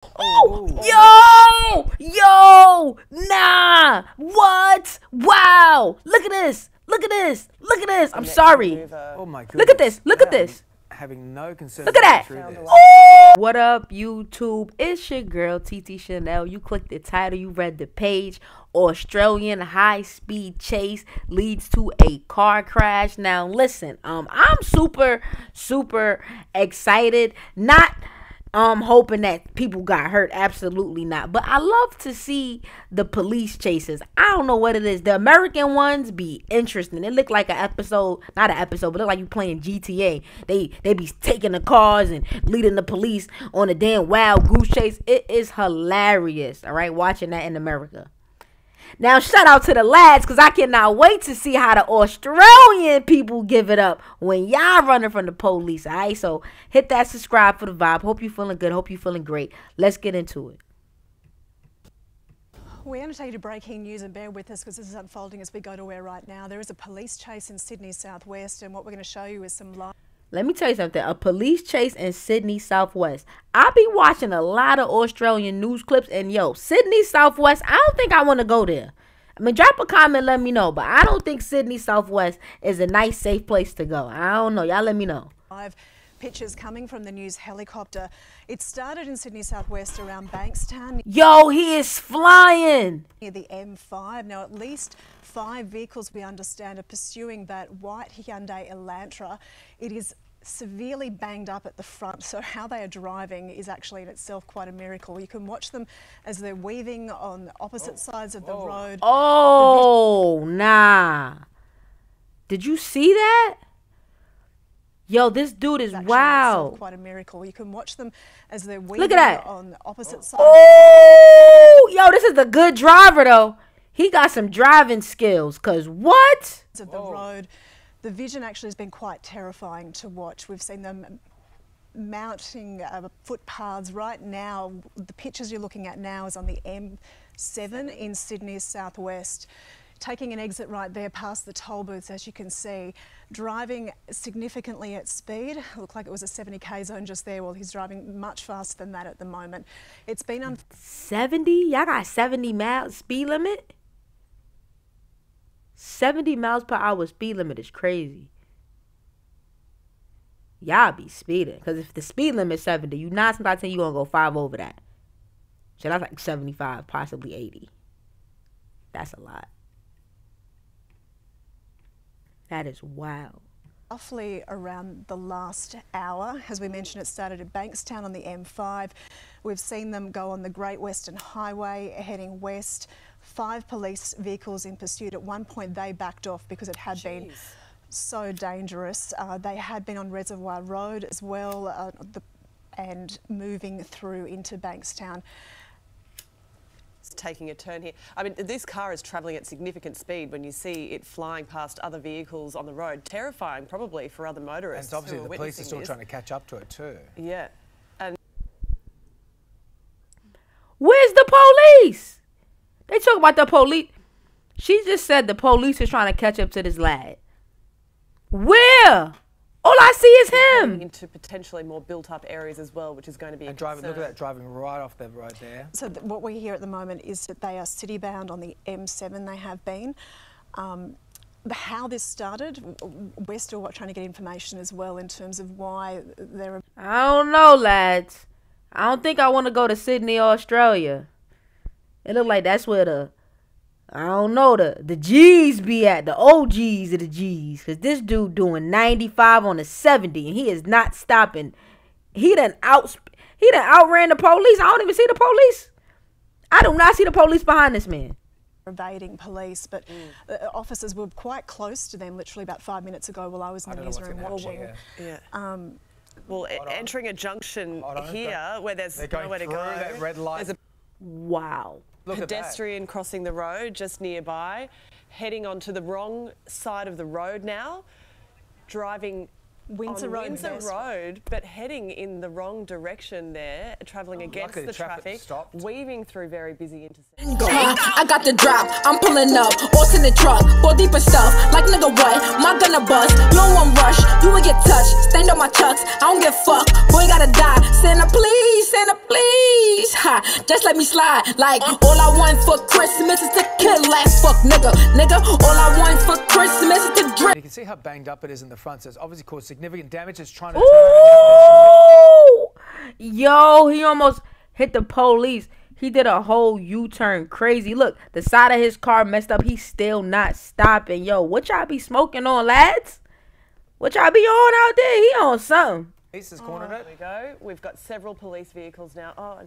Oh, yo, nah, what? Wow, look at this, look at this, look at this. I'm sorry. Oh my goodness. Look at this, look at this. Having no concern. Look at that. Through this. Oh. What up, YouTube? It's your girl, TT Shanell. You clicked the title, you read the page. Australian high-speed chase leads to a car crash. Now, listen, I'm super excited. Not hoping that people got hurt, absolutely not, but I love to see the police chases. I don't know what it is. The American ones be interesting. It look like an episode, not an episode, but it look like you playing GTA. They be taking the cars and leading the police on a damn wild goose chase. It is hilarious, all right, watching that in America. Now, shout out to the lads, because I cannot wait to see how the Australian people give it up when y'all running from the police, all right? So hit that subscribe for the vibe. Hope you're feeling good. Hope you're feeling great. Let's get into it. We're going to take you to breaking news, and bear with us because this is unfolding as we go to where right now. There is a police chase in Sydney southwest, and what we're going to show you is some live. Let me tell you something. A police chase in Sydney southwest. I be watching a lot of Australian news clips, and yo, Sydney southwest, I don't think I want to go there. I mean, drop a comment, let me know, but I don't think Sydney southwest is a nice, safe place to go. I don't know. Y'all let me know. Live pictures coming from the news helicopter. It started in Sydney southwest around Bankstown. Yo, he is flying. Near the M5. Now, at least 5 vehicles, we understand, are pursuing that white Hyundai Elantra. It is severely banged up at the front, so how they are driving is actually in itself quite a miracle. You can watch them as they're weaving on opposite sides of the road. Oh, nah. Did you see that? Yo, this dude is wow. Quite a miracle. You can watch them as they're weaving Look at that. on opposite sides. Oh, yo, this is a good driver though. He got some driving skills, cause what? Of the road. The vision actually has been quite terrifying to watch. We've seen them mounting footpaths right now. The pictures you're looking at now is on the M7 in Sydney's southwest. Taking an exit right there past the toll booths, as you can see, driving significantly at speed. Looked like it was a 70k zone just there. Well, he's driving much faster than that at the moment. It's been 70? Y'all got 70 miles speed limit? 70 miles per hour speed limit is crazy. Y'all be speeding. Because if the speed limit is 70, you not sometimes saying you're going to go 5 over that. So that's like 75, possibly 80. That's a lot. That is wild. Roughly around the last hour. As we mentioned, it started at Bankstown on the M5. We've seen them go on the Great Western Highway heading west. 5 police vehicles in pursuit. At one point they backed off because it had been so dangerous. They had been on Reservoir Road as well and moving through into Bankstown. Taking a turn here. I mean, this car is travelling at significant speed when you see it flying past other vehicles on the road. Terrifying, probably, for other motorists. And obviously the police are still trying to catch up to it too. Yeah. And where's the police? They talk about the police. She just said the police is trying to catch up to this lad. Where? All I see is him. Into potentially more built-up areas as well, which is going to be a driving. Look at that, driving right off the road there. So what we hear at the moment is that they are city-bound on the M7. They have been. How this started, we're still trying to get information as well in terms of why they're. I don't know, lads. I don't think I want to go to Sydney, Australia. It look like that's where I don't know, the G's be at, the OGs of the G's. Because this dude doing 95 on a 70 and he is not stopping. He done outran the police. I don't even see the police. I do not see the police behind this man. Evading police, but officers were quite close to them literally about 5 minutes ago while I was in the newsroom watching. Well, entering a junction here where there's nowhere to go. That red light. Wow. Pedestrian crossing the road just nearby, heading onto the wrong side of the road now, driving Windsor on Road. Windsor West. Road, but heading in the wrong direction there, travelling against Luckily the the traffic traffic, stopped. weaving through very busy intersections. I got the drop, I'm pulling up, horse in the truck, go deep and stuff, like nigga what, my gonna bust, you don't want rush, you will get touched, stained on my chucks, I don't give fuck, boy gotta die, Santa please, ha, just let me slide, like, all I want for Christmas is to kill last fuck nigga, all I want for Christmas is to drink. You can see how banged up it is in the front, so it's obviously caused significant damage. It's trying to Ooh! Yo, he almost hit the police. He did a whole U-turn crazy. Look, the side of his car messed up. He's still not stopping. Yo, what y'all be smoking on, lads? What y'all be on out there? He on something. Police has cornered There it. we go. We've got several police vehicles now. Oh,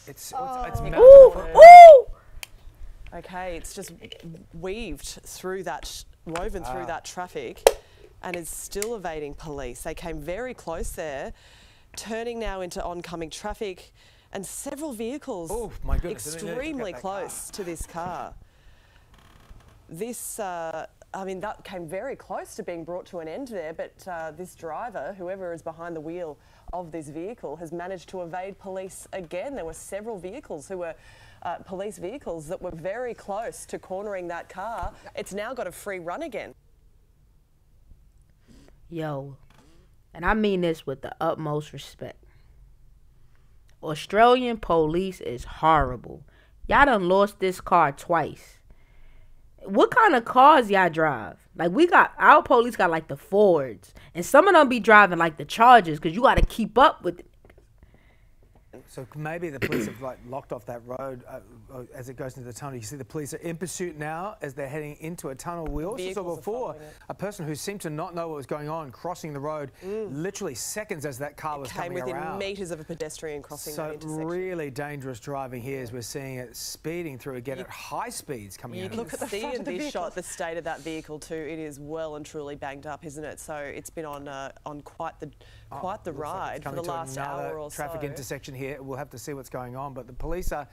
It's Ooh! mounted. Ooh! okay. It's just weaved through that, woven through that traffic, and is still evading police. They came very close there, turning now into oncoming traffic, and several vehicles Oh, my goodness, I didn't know you extremely could get that close to this car. This, I mean, that came very close to being brought to an end there, but this driver, whoever is behind the wheel of this vehicle, has managed to evade police again. There were several vehicles who were police vehicles that were very close to cornering that car. It's now got a free run again. Yo, and I mean this with the utmost respect. Australian police is horrible. Y'all done lost this car twice. What kind of cars y'all drive? Like, our police got like the Fords, and some of them be driving like the Chargers, because you got to keep up with it. So maybe the police have like locked off that road as it goes into the tunnel. You see the police are in pursuit now as they're heading into a tunnel. We also saw Vehicles are before following it. a person who seemed to not know what was going on crossing the road literally seconds as that car was Came coming within around. metres of a pedestrian crossing that So intersection. really dangerous driving here as we're seeing it speeding through again at high speeds coming You out. can of this. see front in of the this vehicle. shot the state of that vehicle too. It is well and truly banged up, isn't it? So it's been on quite the Looks like ride it's for the coming to last another hour or traffic so. intersection here. We'll have to see what's going on, but the police are,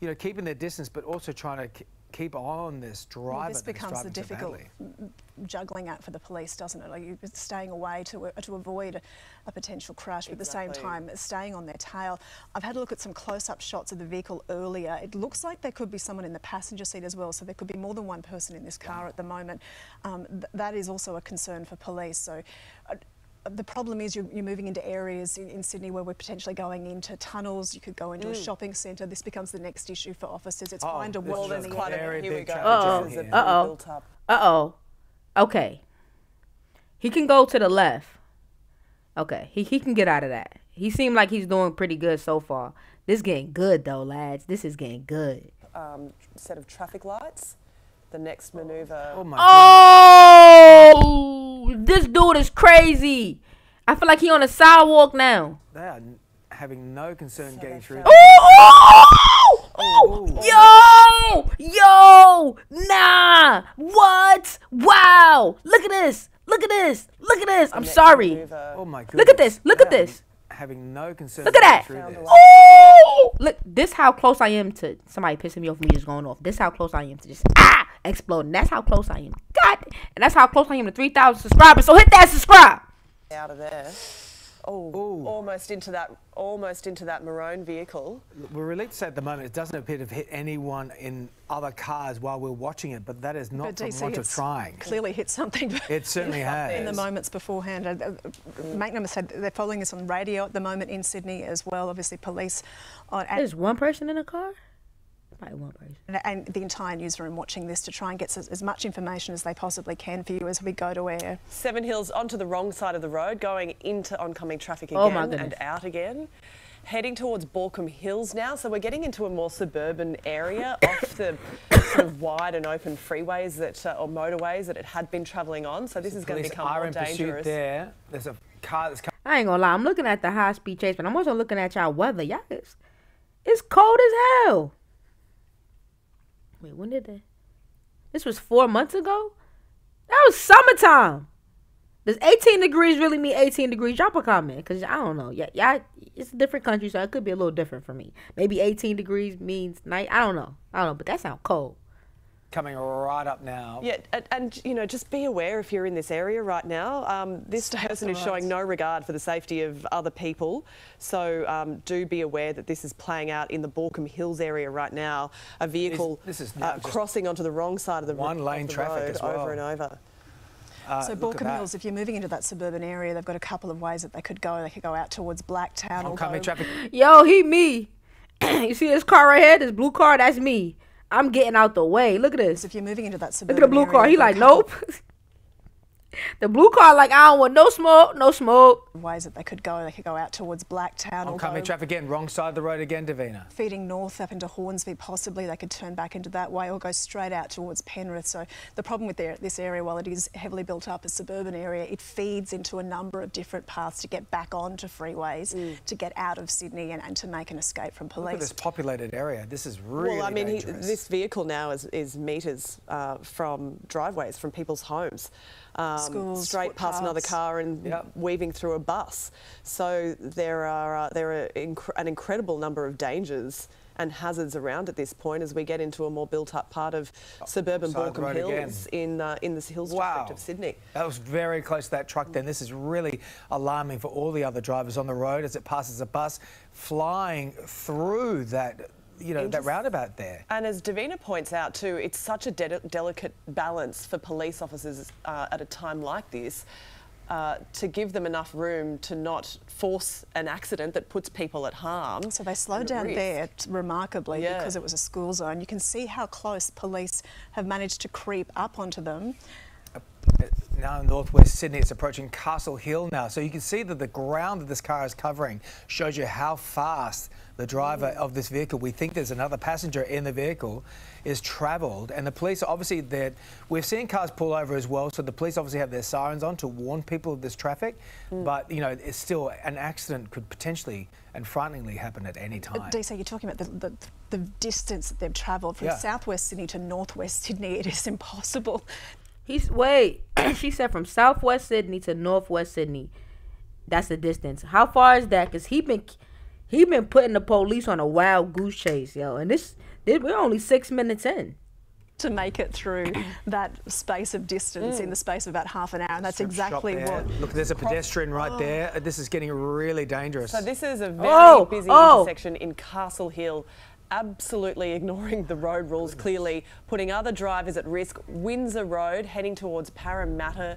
you know, keeping their distance, but also trying to keep on this driver. Well, this that is becomes the driving so difficult badly. juggling act for the police, doesn't it? Like, you're staying away to avoid a potential crash, but at the same Exactly. time staying on their tail. I've had a look at some close-up shots of the vehicle earlier. It looks like there could be someone in the passenger seat as well, so there could be more than one person in this car at the moment. That is also a concern for police. So. The problem is you're moving into areas in Sydney where we're potentially going into tunnels. You could go into a shopping centre. This becomes the next issue for officers. It's trying to this watch is them a in the quite a very here we big go. traffic Uh-oh. jam here. Uh-oh. Built up. Uh-oh. Okay. He can go to the left. Okay. He can get out of that. He seemed like he's doing pretty good so far. This getting good, though, lads. This is getting good. Set of traffic lights. The next manoeuvre. Oh my Oh! This dude is crazy. I feel like he on a sidewalk now. They are having no concern getting through. Oh! Yo! Nah! What? Wow! Look at this! Look at this! Look at this! I'm sorry. Manoeuvre. Oh my goodness. Look at this! Look at They are this! Having no concern Look at that! getting through this. Oh! Look, this how close I am to somebody pissing me off, me just going off. This how close I am to just exploding. That's how close I am. God, and that's how close I am to 3,000 subscribers. So hit that subscribe. Out of there. Oh, Ooh. almost into that maroon vehicle. We're relieved to say at the moment it doesn't appear to have hit anyone in other cars while we're watching it, but that is not But from DC, want of it's trying. clearly hit something. It certainly has. In the moments beforehand. Make no mistake, they're following this on radio at the moment in Sydney as well. Obviously, police There's one person in the car? Probably one person. and the entire newsroom watching this to try and get as much information as they possibly can for you as we go to air. Seven Hills onto the wrong side of the road, going into oncoming traffic again Oh my goodness. and out again. Heading towards Borkham Hills now, so we're getting into a more suburban area off the sort of wide and open freeways that or motorways that it had been travelling on. So this is going to Police become are more in pursuit dangerous. there. There's a car that's coming. I ain't gonna lie. I'm looking at the high speed chase, but I'm also looking at y'all weather. Y'all, it's cold as hell. Wait, when did that? This was 4 months ago? That was summertime. Does 18 degrees really mean 18 degrees? Drop a comment, because I don't know. Yeah, it's a different country, so it could be a little different for me. Maybe 18 degrees means night. I don't know, but that sounds cold. coming right up now. Yeah, and you know, just be aware if you're in this area right now. This person is showing no regard for the safety of other people. So do be aware that this is playing out in the Borkham Hills area right now. A vehicle this is crossing onto the wrong side of the road. One lane traffic as well. Over and over. So Borkham Hills, if you're moving into that suburban area, they've got a couple of ways that they could go. They could go out towards Blacktown or Oncoming traffic. Yo, me. You see this car right here? This blue car? That's me. I'm getting out the way. Look at this. If you're moving into that Look suburban at the blue area, car. He like, nope. The blue car like, I don't want no smoke, no smoke. Ways that they could go out towards Blacktown. Oncoming traffic again, wrong side of the road again, Davina. Feeding north up into Hornsby, possibly they could turn back into that way or go straight out towards Penrith. So the problem with this area, while it is heavily built up as a suburban area, it feeds into a number of different paths to get back onto freeways, to get out of Sydney and to make an escape from police. Look at this populated area. This is really Well, I mean, dangerous. this vehicle now is metres from driveways, from people's homes. Schools, straight past another footpaths. car and weaving through a bus. So there are an incredible number of dangers and hazards around at this point as we get into a more built-up part of suburban Borkham Hills in the Hills district of Sydney. That was very close to that truck then. This is really alarming for all the other drivers on the road as it passes a bus flying through that, you know, that roundabout there. And as Davina points out too, it's such a delicate balance for police officers at a time like this to give them enough room to not force an accident that puts people at harm. So they slowed down there remarkably because it was a school zone. You can see how close police have managed to creep up onto them. Now in northwest Sydney, it's approaching Castle Hill now. So you can see that the ground that this car is covering shows you how fast the driver of this vehicle, we think there's another passenger in the vehicle, is travelled. And the police, obviously, we've seen cars pull over as well, so the police obviously have their sirens on to warn people of this traffic. But, you know, it's still an accident could potentially and frighteningly happen at any time. DC, you're talking about the distance that they've travelled from southwest Sydney to northwest Sydney. It is impossible. She said from southwest Sydney to northwest Sydney. That's the distance. How far is that? Because he been putting the police on a wild goose chase, yo. And we're only 6 minutes in. To make it through that space of distance in the space of about half an hour. And that's exactly what... Look, there's a pedestrian right there. This is getting really dangerous. So this is a very busy intersection in Castle Hill. Absolutely ignoring the road rules, clearly putting other drivers at risk. Windsor Road, heading towards Parramatta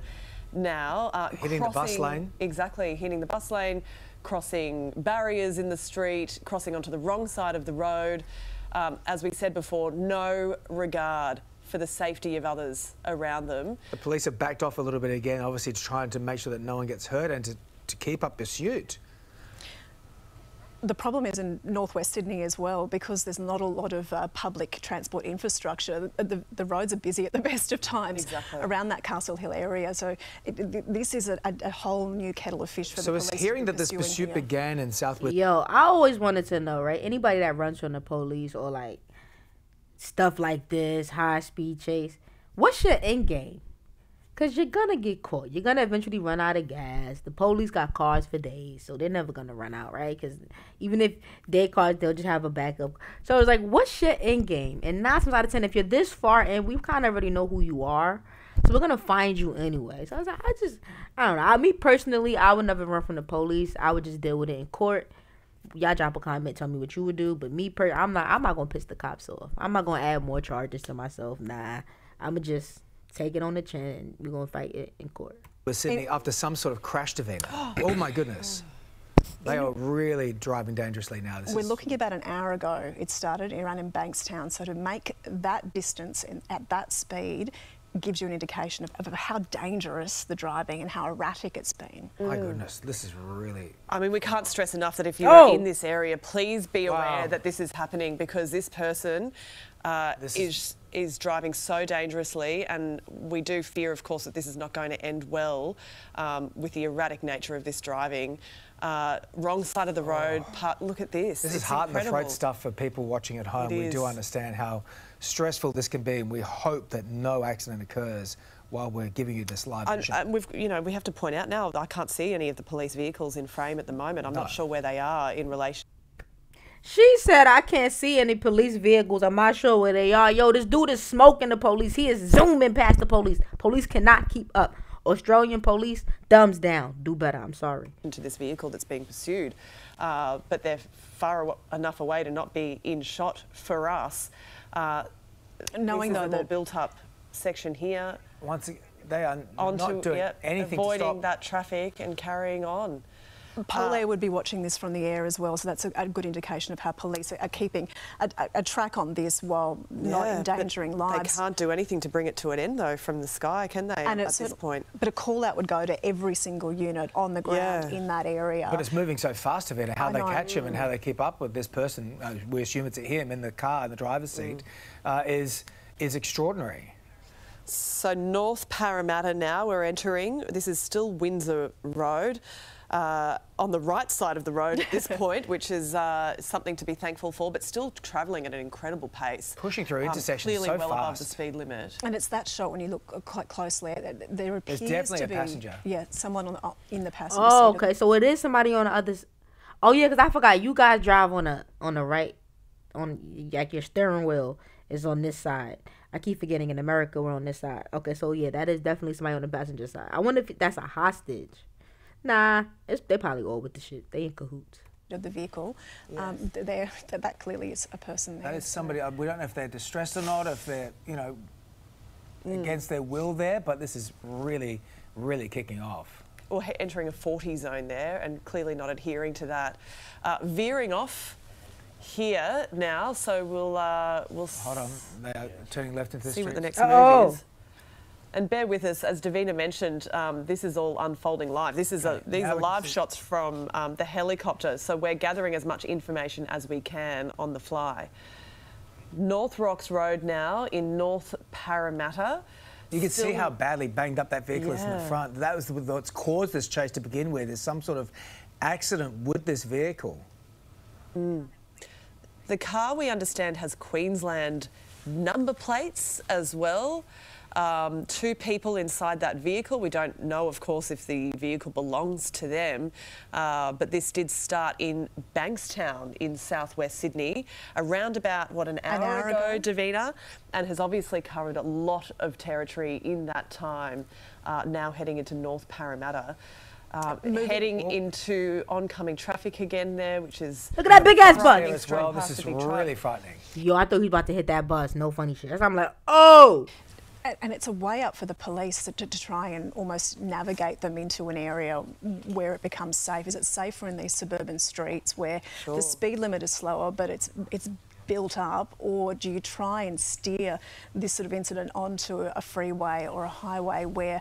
now. Hitting the bus lane. Exactly, hitting the bus lane, crossing barriers in the street, crossing onto the wrong side of the road. As we said before, no regard for the safety of others around them. The police have backed off a little bit again, obviously trying to make sure that no one gets hurt and to keep up pursuit. The problem is in northwest Sydney as well, because there's not a lot of public transport infrastructure. The roads are busy at the best of times around that Castle Hill area. So this is a whole new kettle of fish for the police. So it's hearing that this pursuit began in southwest. Yo, I always wanted to know, right? Anybody that runs from the police or like stuff like this, high speed chase, what's your end game? Because you're going to get caught. You're going to eventually run out of gas. The police got cars for days, so they're never going to run out, right? Because even if their cars, they'll just have a backup. So it's like, what's your end game? And 9 times out of 10, if you're this far in, we kind of already know who you are. So we're going to find you anyway. So I was like, I don't know. Me personally, I would never run from the police. I would just deal with it in court. Y'all drop a comment, tell me what you would do. But I'm not going to piss the cops off. I'm not going to add more charges to myself. Nah, I'm going to just... take it on the chin and we're going to fight it in court. We're Sydney after some sort of crash event. Oh my goodness. They are really driving dangerously now. We're looking about an hour ago. It started around in Bankstown. So to make that distance at that speed gives you an indication of how dangerous the driving and how erratic it's been. My goodness, this is really... I mean, we can't stress enough that if you're in this area, please be aware that this is happening, because this person is driving so dangerously, and we do fear, of course, that this is not going to end well with the erratic nature of this driving. Wrong side of the road. Look at this. This is heart in the throat stuff for people watching at home. We do understand how stressful this can be, and we hope that no accident occurs while we're giving you this live vision. And we have to point out now, I can't see any of the police vehicles in frame at the moment. I'm not sure where they are in relation. She said, I can't see any police vehicles. I'm not sure where they are. Yo, this dude is smoking the police. He is zooming past the police. Police cannot keep up. Australian police, thumbs down. Do better. I'm sorry. Into this vehicle that's being pursued, but they're far enough away to not be in shot for us. Knowing this though is a more that built-up section here. Once they are not doing anything to avoiding stop that traffic and carrying on. Polair would be watching this from the air as well, so that's a good indication of how police are keeping a track on this while not endangering lives. They can't do anything to bring it to an end, though, from the sky, can they, at this point? But a call-out would go to every single unit on the ground in that area. But it's moving so fast, Savannah, how they catch him and how they keep up with this person, we assume it's him in the car, in the driver's seat, is extraordinary. So North Parramatta now we're entering. This is still Windsor Road. On the right side of the road at this point, which is something to be thankful for, but still travelling at an incredible pace. Pushing through intersections so fast. Clearly well above the speed limit. And it's that shot when you look quite closely. There appears There's definitely to be a passenger. Yeah, someone in the passenger seat. Oh, okay. So it is somebody on the other. Oh yeah, because I forgot you guys drive on the right, on like your steering wheel is on this side. I keep forgetting in America we're on this side. Okay, so yeah, that is definitely somebody on the passenger side. I wonder if that's a hostage. Nah, they probably all with the shit. They in cahoots. Of the vehicle, Yes. That clearly is a person there. That is somebody, we don't know if they're distressed or not, if they're, against their will there, but this is really, really kicking off. Or entering a 40 zone there and clearly not adhering to that. Veering off here now, so we'll Hold on, they are turning left into the see street. what the next move is. And bear with us, as Davina mentioned, this is all unfolding live. These are live shots from the helicopter, so we're gathering as much information as we can on the fly. North Rocks Road now in North Parramatta. You can see how badly banged up that vehicle is in the front. That was what's caused this chase to begin with, is some sort of accident with this vehicle. The car, we understand, has Queensland number plates as well. 2 people inside that vehicle. We don't know, of course, if the vehicle belongs to them, but this did start in Bankstown in southwest Sydney around about, an hour ago, Davina, and has obviously covered a lot of territory in that time, now heading into North Parramatta. Heading into oncoming traffic again there, which is... Look at that big-ass bus! As well. This is really frightening. Yo, I thought he was about to hit that bus. No funny shit. I'm like, oh! And it's a way up for the police to try and almost navigate them into an area where it becomes safe. Is it safer in these suburban streets where the speed limit is slower, but it's built up, or do you try and steer this sort of incident onto a freeway or a highway where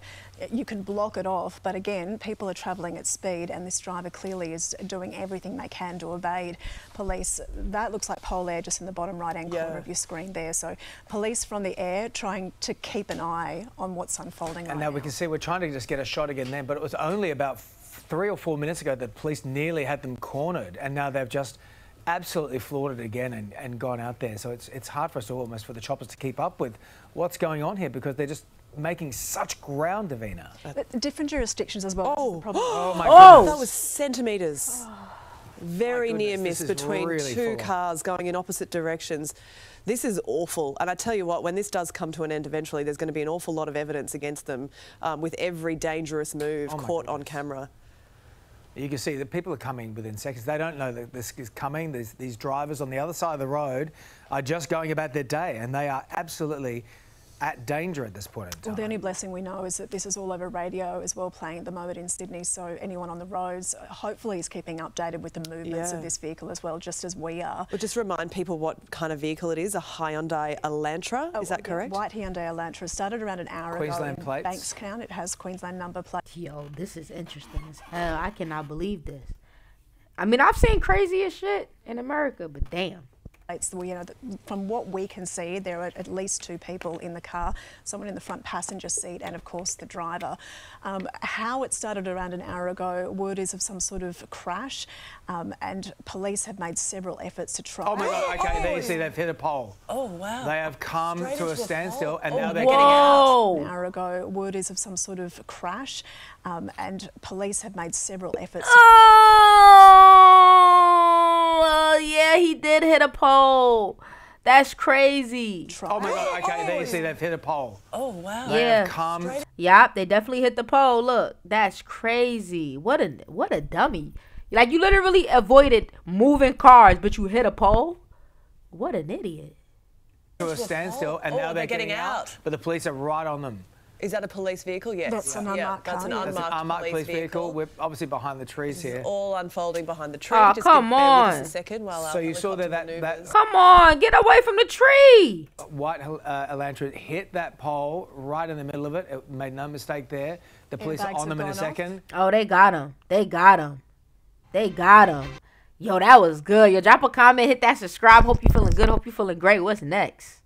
you can block it off, but again, people are travelling at speed and this driver clearly is doing everything they can to evade police. That looks like Polair just in the bottom right-hand corner of your screen there. So police from the air trying to keep an eye on what's unfolding right now. And now we can see we're trying to just get a shot again then, but it was only about 3 or 4 minutes ago that police nearly had them cornered, and now they've just absolutely floored it again and gone out there. So it's hard for us almost for the choppers to keep up with what's going on here, because they're just making such ground, Davina. Different jurisdictions as well. Oh my goodness. That was centimetres. Very near miss between really 2 cars going in opposite directions. This is awful. And I tell you what, when this does come to an end eventually, there's going to be an awful lot of evidence against them with every dangerous move caught on camera. You can see that people are coming within seconds. They don't know that this is coming. These drivers on the other side of the road are just going about their day, and they are absolutely at danger at this point in time. Well, the only blessing we know is that this is all over radio as well, playing at the moment in Sydney, so anyone on the roads hopefully is keeping updated with the movements of this vehicle as well, just as we are. But just remind people what kind of vehicle it is, a Hyundai Elantra, is that correct? White Hyundai Elantra. Started around an hour Queensland ago plates. in Bankstown. It has Queensland number plate. Yo, this is interesting as hell. I cannot believe this. I mean, I've seen crazier shit in America, but damn. From what we can see, there are at least 2 people in the car, someone in the front passenger seat and, of course, the driver. How it started around an hour ago, word is of some sort of crash, and police have made several efforts to try. Oh, my God. OK, there you see they've hit a pole. Oh, wow. They have come to a standstill and now they're getting out. An hour ago, word is of some sort of crash, and police have made several efforts. Oh, yeah, he did hit a pole. That's crazy. Oh, my God. OK, there you see they've hit a pole. Oh, wow. They have come. Yep, they definitely hit the pole. Look, that's crazy. What a dummy. Like, you literally avoided moving cars, but you hit a pole? What an idiot. To a standstill and now they're getting out. But the police are right on them. Is that a police vehicle? Yes. That's an unmarked car. That's an That's an unmarked unmarked police vehicle. vehicle. We're obviously behind the trees here. All unfolding behind the tree. Oh, Just come bear with us on. a second while our So you saw that helicopter maneuvers. Come on, get away from the tree. White Elantra hit that pole right in the middle of it. It made no mistake there. The police are Airbags on them have in a gone off. second. Oh, they got him. They got him. They got him. Yo, that was good. Yo, drop a comment, hit that subscribe. Hope you feeling good. Hope you feeling great. What's next?